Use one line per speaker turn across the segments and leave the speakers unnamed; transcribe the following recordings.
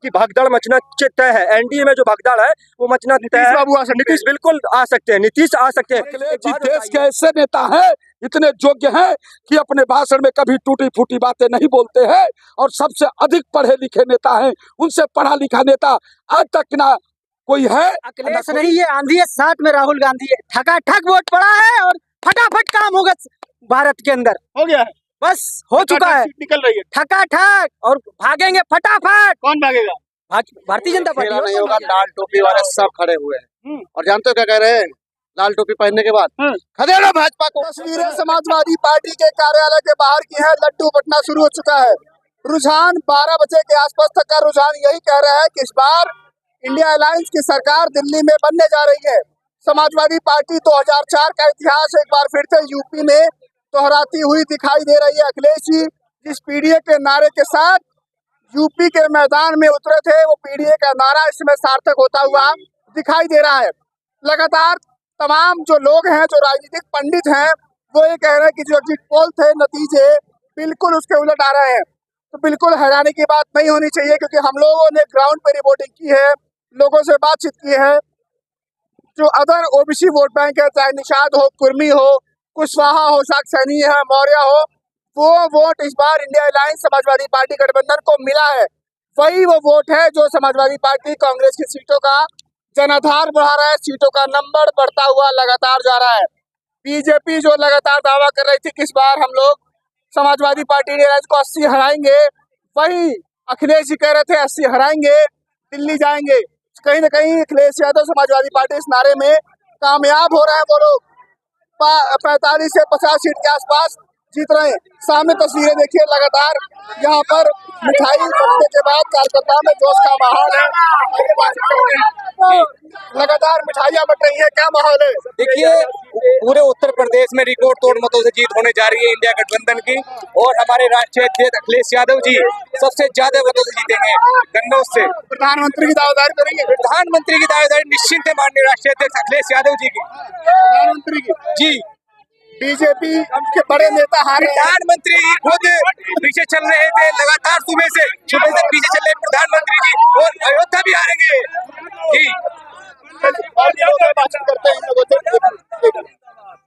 की भगदड़ मचना तय है। एनडीए में जो भगदड़ है वो मचना तय है। नीतीश बिल्कुल आ सकते हैं, नीतीश आ सकते हैं।
अखिलेश जी देश के ऐसे नेता हैं, इतने योग्य हैं कि अपने भाषण में कभी टूटी फूटी बातें नहीं बोलते हैं और सबसे अधिक पढ़े लिखे नेता हैं। उनसे पढ़ा लिखा नेता आज तक ना कोई है।
अखिलेश नहीं, ये आंधी है, साथ में राहुल गांधी है। ठकाठक वोट पड़ा है और फटाफट काम होगा भारत के अंदर।
हो गया है,
बस हो चुका है,
निकल रही है
ठकाठक, और भागेंगे फटाफट।
कौन भागेगा?
भारतीय जनता पार्टी
नहीं होगा। लाल टोपी वाले सब खड़े हुए हैं और जानते हो क्या कह रहे हैं? लाल टोपी पहनने के बाद खदेड़ो भाजपा को।
तस्वीरें समाजवादी पार्टी के कार्यालय के बाहर की है। लड्डू बटना शुरू हो चुका है। रुझान 12 बजे के आसपास तक का रुझान यही कह रहा है कि इस बार इंडिया अलायंस की सरकार दिल्ली में बनने जा रही है। समाजवादी पार्टी 2004 का इतिहास एक बार फिर से यूपी में दोहराती हुई दिखाई दे रही है। अखिलेश जी जिस पीडीए के नारे के साथ यूपी के मैदान में उतरे थे, वो पीडीए का नारा इसमें सार्थक होता हुआ दिखाई दे रहा है। लगातार तमाम जो लोग हैं, जो राजनीतिक पंडित हैं, वो ये कह रहे हैं कि जो एग्जिट पोल थे नतीजे बिल्कुल उसके उलट आ रहे हैं। तो बिल्कुल हैरानी की बात नहीं होनी चाहिए, क्योंकि हम लोगों ने ग्राउंड पे रिपोर्टिंग की है, लोगों से बातचीत की है। जो अदर ओबीसी वोट बैंक है, चाहे निषाद हो, कुर्मी हो, कुशवाहा हो, साक्षानी है, मौर्य हो, वो वोट इस बार इंडिया अलायंस समाजवादी पार्टी गठबंधन को मिला है। वही वो वोट है जो समाजवादी पार्टी कांग्रेस की सीटों का जनाधार बढ़ा रहा है। सीटों का नंबर बढ़ता हुआ लगातार जा रहा है। बीजेपी जो लगातार दावा कर रही थी कि इस बार हम लोग समाजवादी पार्टी इंडिया अलायंस को 80 हराएंगे, वही अखिलेश जी कह रहे थे 80 हराएंगे, दिल्ली जाएंगे। कहीं ना कहीं अखिलेश यादव समाजवादी पार्टी इस नारे में कामयाब हो रहे हैं। वो लोग 45 से 50 सीट के आसपास जीत रहे हैं। सामने तस्वीरें देखिए, लगातार यहाँ पर मिठाई बंटने के बाद कार्यकर्ताओं में जोश का माहौल है। लगातार मिठाइयाँ बट रही है, क्या माहौल है?
देखिए, पूरे उत्तर प्रदेश में रिकॉर्ड तोड़ मतों से जीत होने जा रही है इंडिया गठबंधन की, और हमारे राष्ट्रीय अध्यक्ष अखिलेश यादव जी सबसे ज्यादा मतों से जीतेंगे कन्नौज से।
प्रधानमंत्री की दावेदारी करेंगे?
प्रधानमंत्री की दावेदारी निश्चित है माननीय राष्ट्रीय अध्यक्ष अखिलेश यादव जी की।
प्रधानमंत्री की
जी,
बीजेपी के बड़े नेता हारे।
प्रधानमंत्री खुद पीछे चल रहे थे, लगातार सुबह से पीछे चल रहे प्रधानमंत्री जी, और अयोध्या भी हारेंगे जी।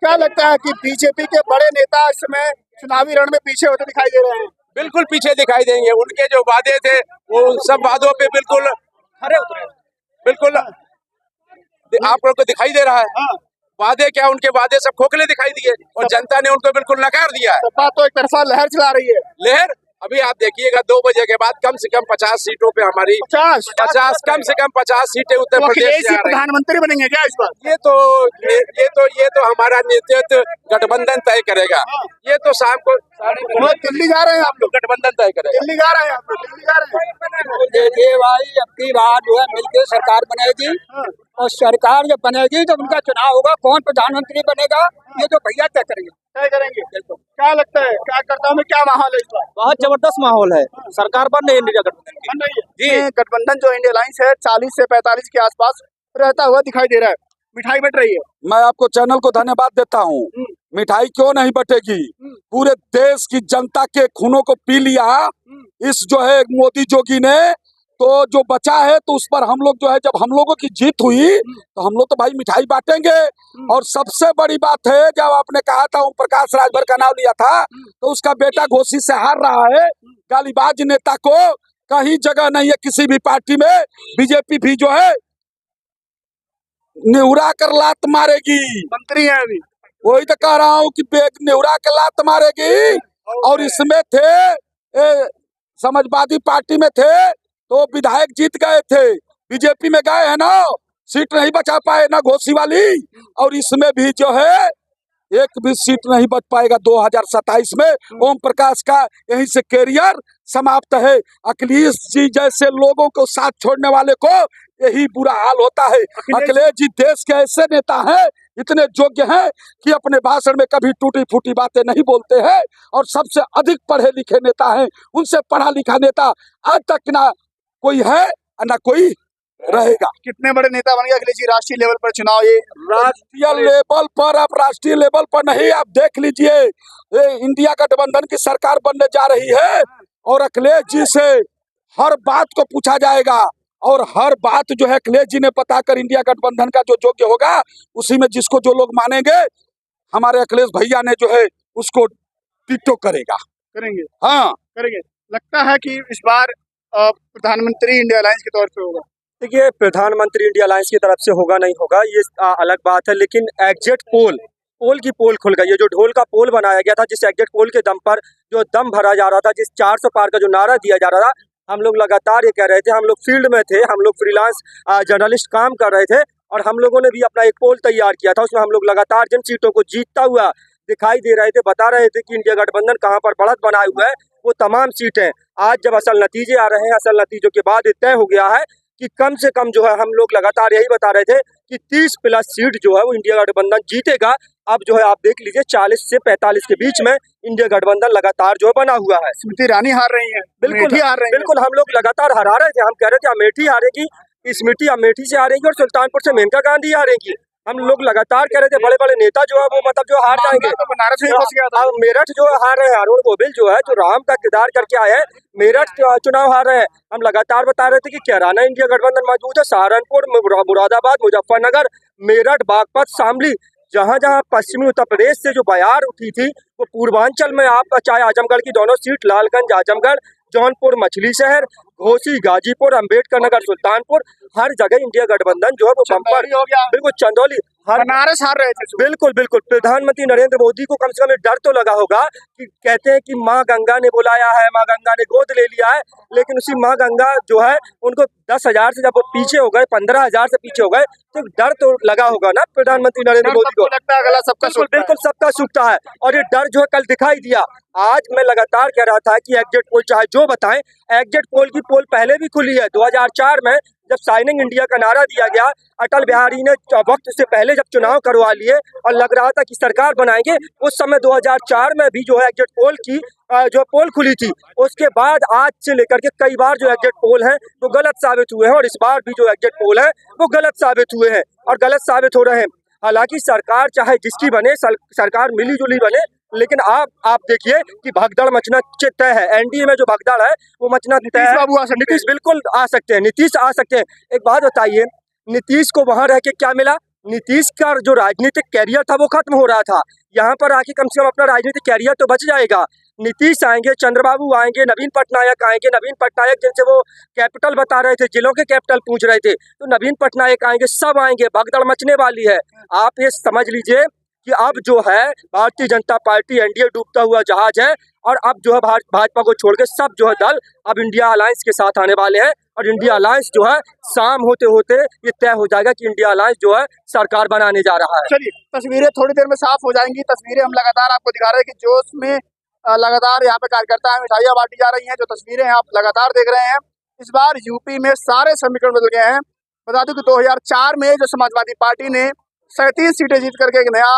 क्या लगता है कि बीजेपी के बड़े नेता इस समय चुनावी रण में पीछे होते दिखाई दे रहे हैं?
बिल्कुल पीछे दिखाई देंगे। उनके जो वादे थे वो सब वादों पे बिल्कुल खरे उतरे। बिल्कुल आप लोग को दिखाई दे रहा है, वादे क्या, उनके वादे सब खोखले दिखाई दिए और जनता ने उनको बिल्कुल नकार दिया है।
सपा तो एक तरफा लहर चला रही है।
लहर अभी आप देखिएगा 2 बजे के बाद कम से कम 50 सीटों पे हमारी 50 कम से कम 50 सीटें उत्तर प्रदेश से आ रही हैं।
प्रधानमंत्री बनेंगे क्या इस बार?
ये तो हमारा नेतृत्व गठबंधन तय करेगा। ये तो शाम को
दिल्ली जा रहे हैं आप लोग?
गठबंधन तय करेगा।
दिल्ली जा रहे हैं आप लोग? दिल्ली जा रहे हैं?
देखिए भाई, अब की बार जो है मिलकर सरकार बनेगी, और सरकार जब बनेगी तो उनका चुनाव होगा, कौन प्रधानमंत्री बनेगा ये तो भैया तय करेंगे।
क्या लगता है कार्यकर्ताओं में क्या माहौल है इस बार?
बहुत जबरदस्त माहौल है, सरकार बन रही है इंडिया गठबंधन की।
जी, गठबंधन जो इंडिया अलायंस है 40 से 45 के आसपास रहता हुआ दिखाई दे रहा है। मिठाई बट रही है।
मैं आपको चैनल को धन्यवाद देता हूँ। मिठाई क्यों नहीं बटेगी? पूरे देश की जनता के खूनों को पी लिया इस जो है मोदी जोगी ने, तो जो बचा है तो उस पर हम लोग जो है, जब हम लोगों की जीत हुई तो हम लोग तो भाई मिठाई बांटेंगे। और सबसे बड़ी बात है, जब आपने कहा था ओम प्रकाश राजभर का नाम लिया था, तो उसका बेटा घोषी से हार रहा है। गालीबाज नेता को कहीं जगह नहीं है किसी भी पार्टी में। बीजेपी भी जो है नेहुरा कर लात मारेगी।
मंत्री है अभी,
वही तो कह रहा हूँ कि नेहुरा कर लात मारेगी। और इसमें थे समाजवादी पार्टी में थे तो विधायक जीत गए थे, बीजेपी में गए हैं ना, सीट नहीं बचा पाए ना घोषी वाली। और इसमें भी जो है एक भी सीट नहीं बच पाएगा 2027 में। ओम प्रकाश का यहीं से कैरियर समाप्त है। अखिलेश जी जैसे लोगों को साथ छोड़ने वाले को यही बुरा हाल होता है। अखिलेश जी देश के ऐसे नेता हैं, इतने योग्य हैं कि अपने भाषण में कभी टूटी फूटी बातें नहीं बोलते हैं और सबसे अधिक पढ़े लिखे नेता हैं। उनसे पढ़ा लिखा नेता आज तक ना कोई है ना कोई रहेगा।
कितने बड़े नेता बन गए अखिलेश जी राष्ट्रीय लेवल पर चुनाव? ये
राष्ट्रीय लेवल पर, अब राष्ट्रीय लेवल पर नहीं, आप देख लीजिए इंडिया गठबंधन की सरकार बनने जा रही है और अखिलेश जी से हर बात को पूछा जाएगा और हर बात जो है अखिलेश जी ने पता कर इंडिया गठबंधन का जो योग्य होगा उसी में जिसको जो लोग मानेंगे हमारे अखिलेश भैया ने जो है उसको टिकटॉक करेगा।
करेंगे,
हाँ
करेंगे। लगता है कि इस बार प्रधानमंत्री इंडिया अलायंस के तौर पे होगा।
देखिए, प्रधानमंत्री इंडिया अलायंस की तरफ से होगा नहीं होगा ये अलग बात है, लेकिन एग्जिट पोल की पोल खुल गई है। जो ढोल का पोल बनाया गया था, जिस एग्जिट पोल के दम पर जो दम भरा जा रहा था, जिस 400 पार का जो नारा दिया जा रहा था, हम लोग लगातार ये कह रहे थे, हम लोग फील्ड में थे, हम लोग फ्रीलांस जर्नलिस्ट काम कर रहे थे और हम लोगों ने भी अपना एक पोल तैयार किया था। उसमें हम लोग लगातार जिन सीटों को जीतता हुआ दिखाई दे रहे थे, बता रहे थे कि इंडिया गठबंधन कहाँ पर बढ़त बनाए हुआ है, वो तमाम सीटें आज जब असल नतीजे आ रहे हैं, असल नतीजों के बाद ये तय हो गया है कि कम से कम जो है हम लोग लगातार यही बता रहे थे कि 30+ सीट जो है वो इंडिया गठबंधन जीतेगा। अब जो है आप देख लीजिए 40 से 45 के बीच में इंडिया गठबंधन लगातार जो है बना हुआ है।
स्मृति ईरानी हार रही है,
बिल्कुल
अमेठी हार रही है।
बिल्कुल, हम लोग लगातार हरा रहे थे। हम कह रहे थे अमेठी हारेगी, स्मृति अमेठी से हारेगी और सुल्तानपुर से मेनका गांधी हारेगी। हम लोग लगातार कह रहे थे बड़े बड़े नेता जो है वो मतलब जो हार जाएंगे।
तो बनारस में फंस गया था।
अब मेरठ जो है हार रहे हैं, अरुण गोविल जो है जो राम का किरदार करके आए हैं, मेरठ चुनाव हार रहे हैं। हम लगातार बता रहे थे कि कैराना इंडिया गठबंधन मौजूद है, सहारनपुर, मुरादाबाद, मुजफ्फरनगर, मेरठ, बागपत, शामली, जहां जहां पश्चिमी उत्तर प्रदेश से जो बयार उठी थी वो पूर्वांचल में आप चाहे आजमगढ़ की दोनों सीट, लालगंज आजमगढ़, जौनपुर मछली शहर, घोसी गाजीपुर, अम्बेडकर नगर सुल्तानपुर, हर जगह इंडिया गठबंधन जो है वो बम्पर
हो गया,
बिल्कुल चंदौली
बनारस हार रहे थे।
बिल्कुल बिल्कुल। प्रधानमंत्री नरेंद्र मोदी को कम से कम डर तो लगा होगा कि कहते हैं कि माँ गंगा ने बुलाया है, माँ गंगा ने गोद ले लिया है, लेकिन उसी माँ गंगा जो है उनको 10,000 से जब वो पीछे हो गए, 15,000 से पीछे हो गए, तो डर तो लगा होगा ना प्रधानमंत्री नरेंद्र मोदी को।
लगता है गला सबका
बिल्कुल सबका सूखता है और ये डर जो है कल दिखाई दिया। आज मैं लगातार कह रहा था कि एग्जिट पोल चाहे जो बताएं, एग्जिट पोल की पोल पहले भी खुली है। 2004 में जब साइनिंग इंडिया का नारा दिया गया, अटल बिहारी ने वक्त से पहले जब चुनाव करवा लिए और लग रहा था कि सरकार बनाएंगे, उस समय 2004 में भी जो है एग्जिट पोल की जो पोल खुली थी। उसके बाद आज से लेकर के कई बार जो एग्जिट पोल है वो गलत साबित हुए हैं और इस बार भी जो एग्जिट पोल है वो गलत साबित हुए हैं और गलत साबित हो रहे हैं। हालांकि सरकार चाहे जिसकी बने, सरकार मिली जुली बने, लेकिन आप देखिए कि भगदड़ मचना तय है। एनडीए में जो भगदड़ है वो मचना तय है। नीतीश बिल्कुल आ सकते हैं, नीतीश आ सकते हैं। एक बात बताइए, नीतीश को वहां रह के क्या मिला? नीतीश का जो राजनीतिक कैरियर था वो खत्म हो रहा था। यहाँ पर आके कम से कम अपना राजनीतिक कैरियर तो बच जाएगा। नीतीश आएंगे, चंद्रबाबू आएंगे, नवीन पटनायक आएंगे। नवीन पटनायक जिनसे वो कैपिटल बता रहे थे, जिलों के कैपिटल पूछ रहे थे, तो नवीन पटनायक आएंगे, सब आएंगे, भगदड़ मचने वाली है। आप ये समझ लीजिए कि अब जो है भारतीय जनता पार्टी एनडीए डूबता हुआ जहाज है और अब जो है भाजपा को छोड़ के सब जो है दल अब इंडिया अलायंस के साथ आने वाले हैं और इंडिया अलायंस जो है शाम होते होते ये तय हो जाएगा कि इंडिया अलायंस जो है सरकार बनाने जा रहा है।
चलिए, तस्वीरें थोड़ी देर में साफ हो जाएंगी। तस्वीरें हम लगातार आपको दिखा रहे हैं कि जोश में लगातार यहाँ पे कार्यकर्ता मिठाइयाँ बांटी जा रही हैं। जो तस्वीरें आप लगातार देख रहे हैं, इस बार यूपी में सारे समीकरण बदल गए हैं। बता दूं कि 2004 में जो समाजवादी पार्टी ने 37 सीटें जीत करके एक नया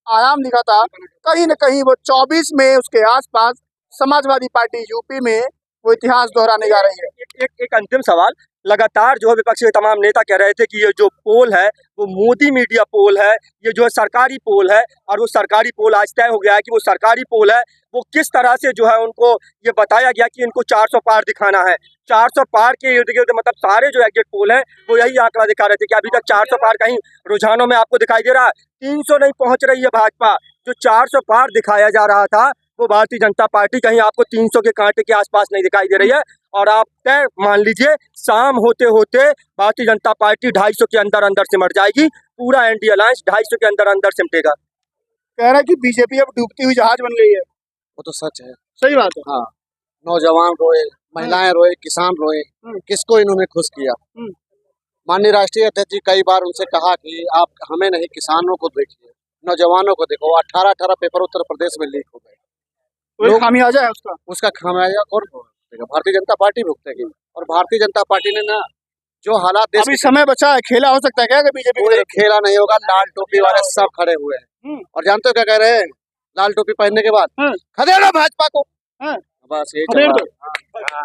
आयाम लिखा था, कहीं न कहीं वो 24 में उसके आसपास समाजवादी पार्टी यूपी में वो इतिहास दोहराने जा रही है।
एक अंतिम सवाल, लगातार जो है विपक्ष के तमाम नेता कह रहे थे कि ये जो पोल है वो मोदी मीडिया पोल है, ये जो है सरकारी पोल है और वो सरकारी पोल आज तय हो गया है कि वो सरकारी पोल है। वो किस तरह से जो है उनको ये बताया गया कि इनको 400 पार दिखाना है। 400 पार के इर्द गिर्द मतलब सारे जो एग्जिट पोल है वो यही आंकड़ा दिखा रहे थे कि अभी तक 400 पार कहीं रुझानों में आपको दिखाई दे रहा है। 300 नहीं पहुंच रही है भाजपा। जो 400 पार दिखाया जा रहा था वो भारतीय जनता पार्टी कहीं आपको 300 के कांटे के आसपास नहीं दिखाई दे रही है। और आप तय मान लीजिए शाम होते होते भारतीय जनता पार्टी 250 के अंदर अंदर सिमट जाएगी। पूरा एनडीए अलायंस 250 के अंदर अंदर सिमटेगा।
कह रहा है कि बीजेपी अब डूबती हुई जहाज बन गई है।
वो तो सच है।
सही बात है।
हाँ, नौजवान रोए, महिलाएं रोए, किसान रोए, किसको इन्होंने खुश किया? माननीय राष्ट्रीय अध्यक्ष जी कई बार उनसे कहा कि आप हमें नहीं किसानों को देखिए, नौजवानों को देखो। 18 पेपर उत्तर प्रदेश में लीक हो गए।
लोग खामियाजा है
उसका खामियाजा कौन भुगतेगा? भारतीय जनता पार्टी भुगतेगी। और भारतीय जनता पार्टी ने ना जो हालात देश
अभी समय बचा है, खेला हो सकता है क्या बीजेपी?
कोई खेला नहीं होगा। लाल टोपी वाले सब खड़े हुए हैं और जानते हो क्या कह रहे हैं? लाल टोपी पहनने के बाद खदेड़ो भाजपा को। बस यही चल रहा है।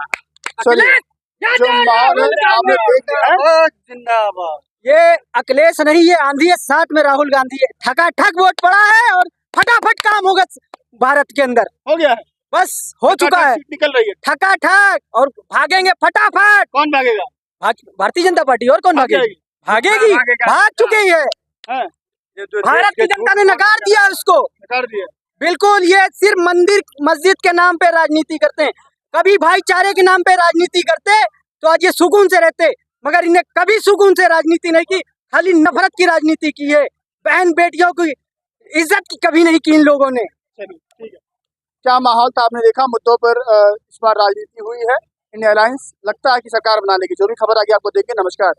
चलिए, जो माहौल है आपने देख लिया है।
जिंदाबाद।
ये अखिलेश नहीं, ये आंधी है, साथ में राहुल गांधी है। ठका ठक वोट पड़ा है और फटाफट काम होगा भारत के अंदर।
हो गया है।
बस हो चुका है,
सीट निकल रही है।
ठकाठक, और भागेंगे फटाफट।
कौन भागेगा?
भारतीय जनता पार्टी, और कौन भागेगी? भागेगी, भाग चुकी है।
हाँ,
भारत की जनता ने नकार दिया उसको,
कर दिया।
बिल्कुल। ये सिर्फ मंदिर मस्जिद के नाम पे राजनीति करते हैं, कभी भाईचारे के नाम पे राजनीति करते तो आज ये सुकून से रहते, मगर इन्हें कभी सुकून से राजनीति नहीं की, खाली नफरत की राजनीति की है। बहन बेटियों की इज्जत की कभी नहीं की इन लोगों ने।
चलिए ठीक है। क्या माहौल था, आपने देखा मुद्दों पर इस बार राजनीति हुई है। इंडिया अलायंस लगता है कि सरकार बना लेगी। जो भी खबर आगे आपको देंगे। नमस्कार।